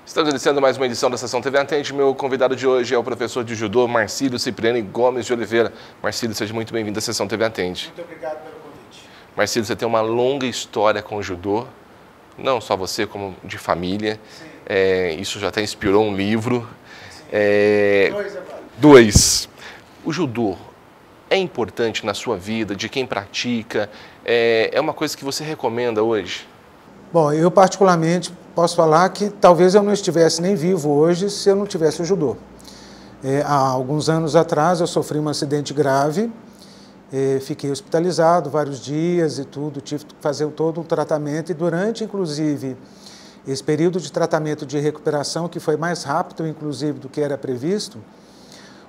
Estamos iniciando mais uma edição da Sessão TV Atende. Meu convidado de hoje é o professor de judô, Marcílio Cipriani Gomes de Oliveira. Marcílio, seja muito bem-vindo à Sessão TV Atende. Muito obrigado pelo convite. Marcílio, você tem uma longa história com o judô, não só você, como de família. Isso já até inspirou um livro. Dois agora. Dois. O judô é importante na sua vida, de quem pratica? É uma coisa que você recomenda hoje? Bom, eu particularmente posso falar que talvez eu não estivesse nem vivo hoje se eu não tivesse o judô. Há alguns anos atrás eu sofri um acidente grave, fiquei hospitalizado vários dias e tudo, tive que fazer todo um tratamento e durante, inclusive, esse período de tratamento de recuperação, que foi mais rápido, inclusive, do que era previsto,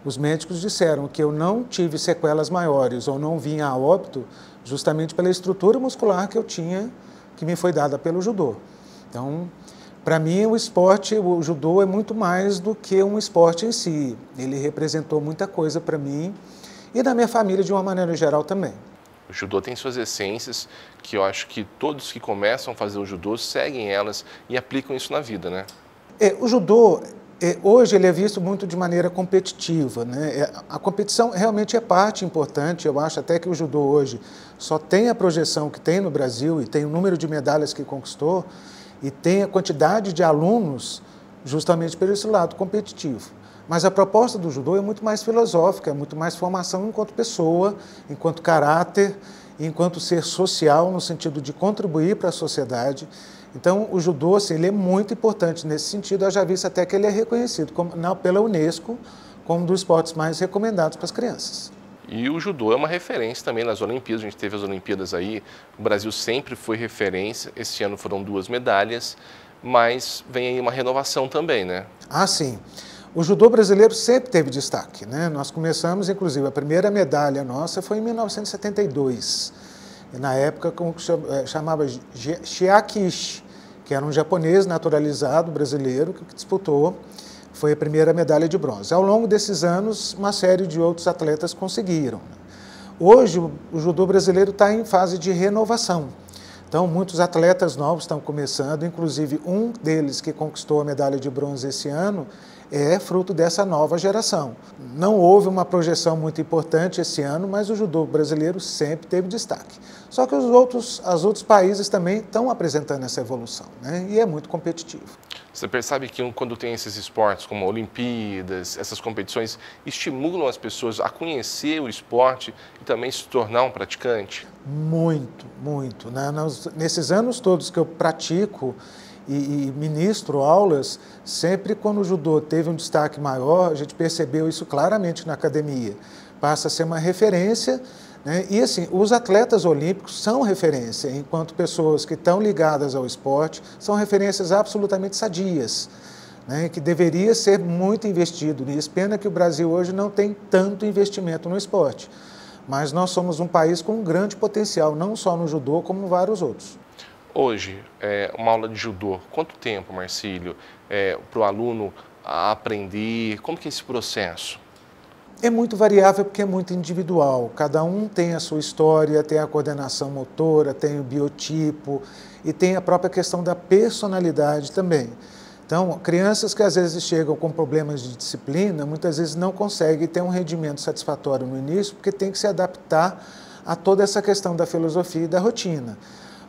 os médicos disseram que eu não tive sequelas maiores ou não vinha a óbito justamente pela estrutura muscular que eu tinha, que me foi dada pelo judô. Então, para mim, o judô é muito mais do que um esporte em si. Ele representou muita coisa para mim e da minha família de uma maneira geral também. O judô tem suas essências, que eu acho que todos que começam a fazer o judô seguem elas e aplicam isso na vida, né? O judô, hoje, ele é visto muito de maneira competitiva, né? A competição realmente é parte importante. Eu acho até que o judô hoje só tem a projeção que tem no Brasil e tem o número de medalhas que conquistou e tem a quantidade de alunos justamente por esse lado competitivo. Mas a proposta do judô é muito mais filosófica, é muito mais formação enquanto pessoa, enquanto caráter, enquanto ser social, no sentido de contribuir para a sociedade. Então, o judô, assim, ele é muito importante nesse sentido. Eu já vi até que ele é reconhecido pela Unesco como um dos esportes mais recomendados para as crianças. E o judô é uma referência também nas Olimpíadas. A gente teve as Olimpíadas aí, o Brasil sempre foi referência. Esse ano foram 2 medalhas, mas vem aí uma renovação também, né? Ah, sim. O judô brasileiro sempre teve destaque, né? Nós começamos, inclusive, a primeira medalha nossa foi em 1972. E na época, como chamava Chiaki Ishii, que era um japonês naturalizado brasileiro que disputou, foi a primeira medalha de bronze. Ao longo desses anos, uma série de outros atletas conseguiram. Hoje, o judô brasileiro está em fase de renovação. Então, muitos atletas novos estão começando, inclusive um deles que conquistou a medalha de bronze esse ano é fruto dessa nova geração. Não houve uma projeção muito importante esse ano, mas o judô brasileiro sempre teve destaque. Só que os outros países também estão apresentando essa evolução, né? E é muito competitivo. Você percebe que quando tem esses esportes como Olimpíadas, essas competições, estimulam as pessoas a conhecer o esporte e também se tornar um praticante? Muito, muito. Nesses anos todos que eu pratico e ministro aulas, sempre quando o judô teve um destaque maior, a gente percebeu isso claramente na academia. Passa a ser uma referência, né? E assim, os atletas olímpicos são referência, enquanto pessoas que estão ligadas ao esporte são referências absolutamente sadias, né? Que deveria ser muito investido nisso. Pena que o Brasil hoje não tem tanto investimento no esporte. Mas nós somos um país com um grande potencial, não só no judô, como em vários outros. Hoje, uma aula de judô, quanto tempo, Marcílio, para o aluno aprender? Como que é esse processo? É muito variável porque é muito individual. Cada um tem a sua história, tem a coordenação motora, tem o biotipo e tem a própria questão da personalidade também. Então, crianças que às vezes chegam com problemas de disciplina, muitas vezes não conseguem ter um rendimento satisfatório no início, porque tem que se adaptar a toda essa questão da filosofia e da rotina.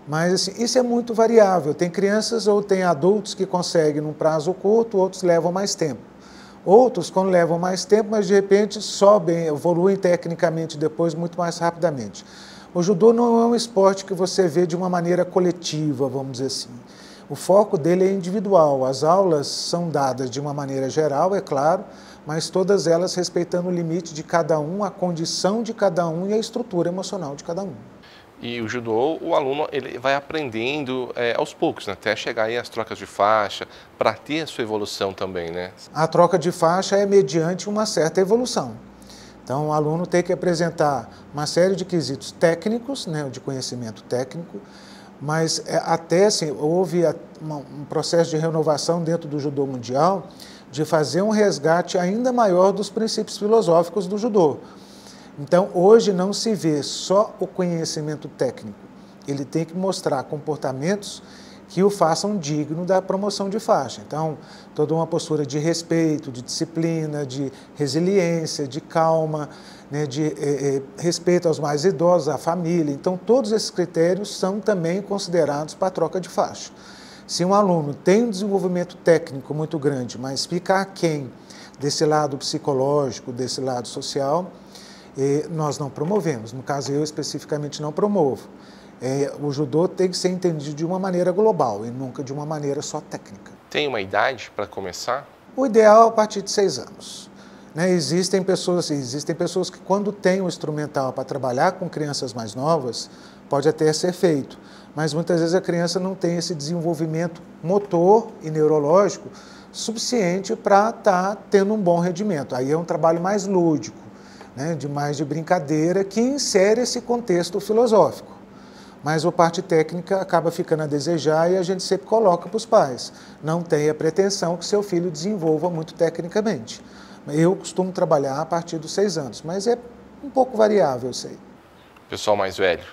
Mas assim, isso é muito variável. Tem crianças ou tem adultos que conseguem num prazo curto, outros levam mais tempo. Outros, quando levam mais tempo, mas de repente sobem, evoluem tecnicamente depois muito mais rapidamente. O judô não é um esporte que você vê de uma maneira coletiva, vamos dizer assim. O foco dele é individual. As aulas são dadas de uma maneira geral, é claro, mas todas elas respeitando o limite de cada um, a condição de cada um e a estrutura emocional de cada um. E o judô, o aluno ele vai aprendendo aos poucos, né? Até chegar aí às trocas de faixa, para ter a sua evolução também, né? A troca de faixa é mediante uma certa evolução. Então, o aluno tem que apresentar uma série de quesitos técnicos, né, de conhecimento técnico, mas até assim, houve um processo de renovação dentro do judô mundial de fazer um resgate ainda maior dos princípios filosóficos do judô. Então, hoje não se vê só o conhecimento técnico. ele tem que mostrar comportamentos que o façam digno da promoção de faixa. Então, toda uma postura de respeito, de disciplina, de resiliência, de calma, né, de respeito aos mais idosos, à família. Então, todos esses critérios são também considerados para a troca de faixa. Se um aluno tem um desenvolvimento técnico muito grande, mas fica aquém desse lado psicológico, desse lado social, nós não promovemos. No caso, eu especificamente não promovo. O judô tem que ser entendido de uma maneira global e nunca de uma maneira só técnica. Tem uma idade para começar? O ideal é a partir de 6 anos. Né? Existem pessoas que quando tem o instrumental para trabalhar com crianças mais novas, pode até ser feito, mas muitas vezes a criança não tem esse desenvolvimento motor e neurológico suficiente para estar tendo um bom rendimento. Aí é um trabalho mais lúdico, né? Mais de brincadeira, que insere esse contexto filosófico. Mas a parte técnica acaba ficando a desejar e a gente sempre coloca para os pais. Não tenha pretensão que seu filho desenvolva muito tecnicamente. Eu costumo trabalhar a partir dos 6 anos, mas é um pouco variável, eu sei. Pessoal mais velho?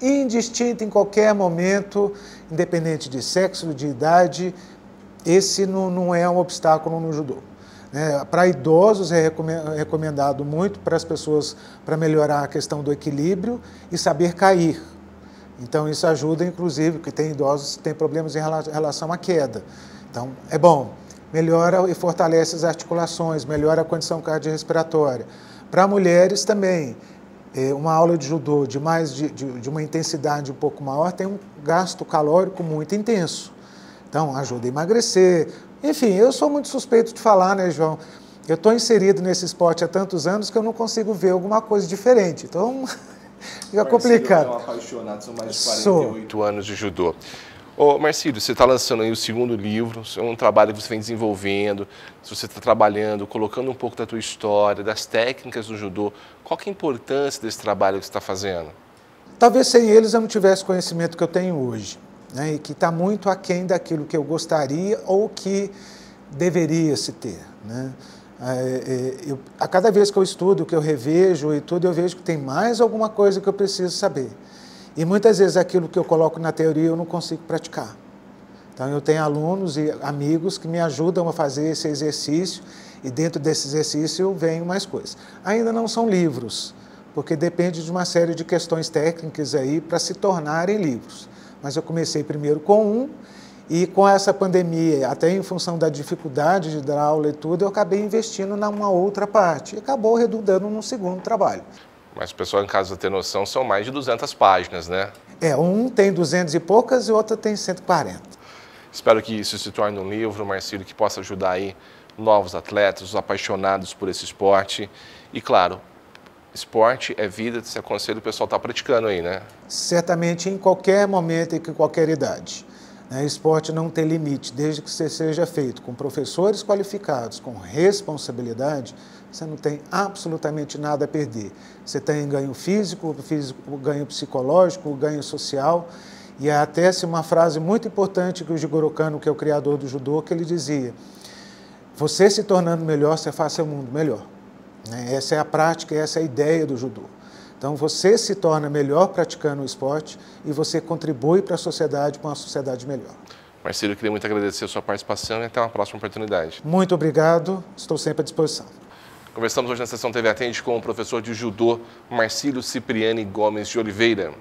Indistinto em qualquer momento, independente de sexo, de idade, esse não é um obstáculo no judô. Para idosos é recomendado muito para as pessoas para melhorar a questão do equilíbrio e saber cair. Então isso ajuda, inclusive, porque tem idosos que têm problemas em relação à queda. Então é bom, melhora e fortalece as articulações, melhora a condição cardiorrespiratória. Para mulheres também, uma aula de judô de uma intensidade um pouco maior tem um gasto calórico muito intenso. Então ajuda a emagrecer. Enfim, eu sou muito suspeito de falar, né, João? Eu estou inserido nesse esporte há tantos anos que eu não consigo ver alguma coisa diferente. Então, fica complicado. Você é um apaixonado, são mais de 48 anos de judô. Ô, Marcílio, você está lançando aí o 2º livro, é um trabalho que você vem desenvolvendo, você está trabalhando, colocando um pouco da tua história, das técnicas do judô. Qual que é a importância desse trabalho que você está fazendo? Talvez sem eles eu não tivesse o conhecimento que eu tenho hoje, né, e que está muito aquém daquilo que eu gostaria ou que deveria se ter, né? A cada vez que eu estudo, que eu revejo e tudo, eu vejo que tem mais alguma coisa que eu preciso saber. E muitas vezes aquilo que eu coloco na teoria eu não consigo praticar. Então eu tenho alunos e amigos que me ajudam a fazer esse exercício e dentro desse exercício vem mais coisas. Ainda não são livros, porque depende de uma série de questões técnicas aí para se tornarem livros. Mas eu comecei primeiro com um e com essa pandemia, até em função da dificuldade de dar aula e tudo, eu acabei investindo numa outra parte e acabou redundando num 2º trabalho. Mas o pessoal em casa ter noção, são mais de 200 páginas, né? Um tem 200 e poucas e o outro tem 140. Espero que isso se torne um livro, Marcílio, que possa ajudar aí novos atletas, os apaixonados por esse esporte. E claro, esporte é vida, se aconselha o pessoal estar praticando aí, né? Certamente em qualquer momento e em qualquer idade. Esporte não tem limite, desde que seja feito com professores qualificados, com responsabilidade, você não tem absolutamente nada a perder. Você tem ganho físico, ganho psicológico, ganho social. E até uma frase muito importante que o Jigoro Kano, que é o criador do judô, que ele dizia: você se tornando melhor, você faz seu mundo melhor. Essa é a prática, essa é a ideia do judô. Então você se torna melhor praticando o esporte e você contribui para a sociedade, para uma sociedade melhor. Marcílio, eu queria muito agradecer a sua participação e até uma próxima oportunidade. Muito obrigado, estou sempre à disposição. Conversamos hoje na Sessão TV Atende com o professor de judô Marcílio Cipriani Gomes de Oliveira.